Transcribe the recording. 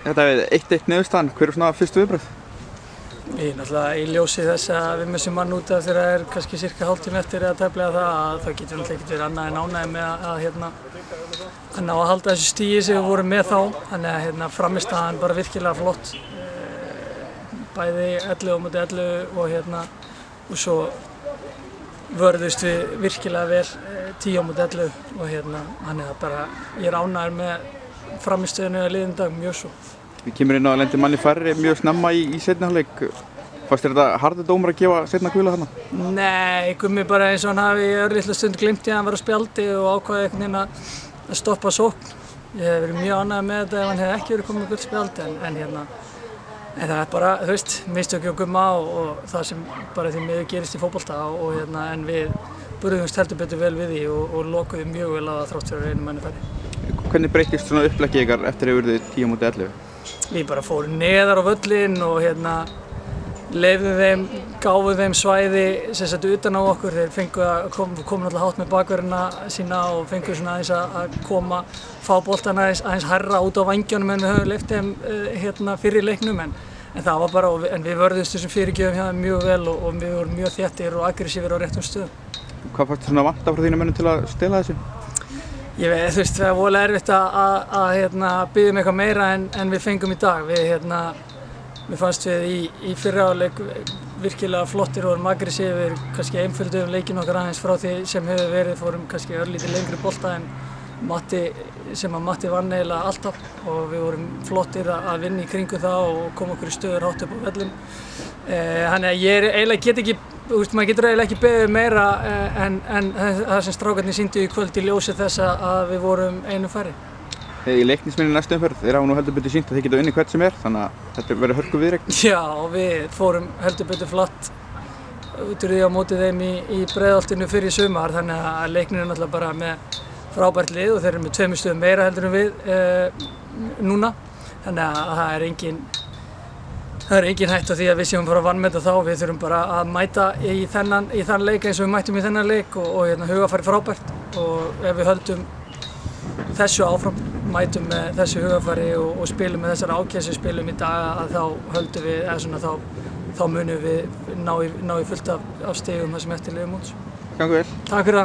Þetta er 1-1 niðurstaðan, hver svona fyrstu viðbrögð? Ég náttúrulega í ljósi þess að við missum mann út af þegar það er kannski cirka hálftími eftir eða tæplega það að þá getur náttúrulega ekkert verið annað en ánægð með að ná að halda þessu stigi sem við vorum með þá. Þannig að frammistaðan bara virkilega flott. Bæði 11 á móti 11 og svo vörðust við virkilega vel 10 á móti 11 og þannig að bara ég er ánægður með frammistöðunni að liðin dag mjög svo. Við kemur inn á að lendi manni færri mjög snemma í seinni hálfleik. Fannst þér þetta harður dómur að gefa seinna gula þarna? Nei, Gummi bara eins og hann hafi örlitla stund gleymt í að hann var á spjaldi og ákvaði einhvern veginn að stoppa sókn. Ég hef verið mjög ánægður með þetta ef hann hefði ekki verið komið með gult spjald en það er bara, þú veist, mistök hjá Gumma og það sem bara því miður gerist í fótbolta en við burðumst heldur betur vel við því og lokuðum mjög vel á það þrátt fyrir einu manni færri. Hvernig breyttist svona uppleggið ykkar eftir að urðu 10 á móti 11? Við bara fórum neðar á völlinn og gáfum þeim svæði sem sagt utan á okkur. Þeir fengu að koma náttúrulega hátt með bakverðina sína og fengu svona aðeins að koma, fá boltana aðeins hærra út á vængjónum en við höfum leyft þeim fyrir leiknum en það var bara, en við vörðumst þessum fyrirgjöfum hjá þeim mjög vel og við vorum mjög þéttir og aggressífir á réttum stöðum. Hvað fannst þér svona vanta frá þínum mönnum til að stela þessu? Ég veit, þú veist, það er voðalega erfitt að biðja um eitthvað meira en við fengum í dag. Mér fannst við í fyrra hálfleik virkilega flottir og vorum aggressífir, kannski einfölduðum leikinn okkar aðeins frá því sem hefur verið, fórum kannski örlítið lengri bolta en Matti vann eiginlega alltaf og við vorum flottir að vinna í kringum það og koma okkur í stöður hátt upp á vellum. Þannig að ég eiginlega get ekki, maður getur eiginlega ekki beðið meira en það sem strákarnir sýndu í kvöld í ljósi þess að við vorum einu færri. Í leiknisminni næstu umferð, þeir hafa nú heldur betur sýnt að þeir geta unnið hvert sem er, þannig að þetta verður hörku viðureign. Já, við fórum heldur betur flatt út úr því á móti þeim í Breiðholtinu fyrir sumar, þannig að leiknir er náttúrulega bara með frábært lið og þeir eru með 2 stöðum meira heldur en við núna. Þannig að það er engin hætt á því að við séum bara að vanmeta þá. Við þurfum bara að mæta í þann leik eins og við mættum í þennan leik og hugafari frábært og ef við höldum þessu áfram, mætum með þessu hugafari og spilum með þessar ákæðs við spilum í dag að þá höldum við, þá munum við ná í fullt af stigum það sem eftir liðum móts. Gangi vel. Takk fyrir það.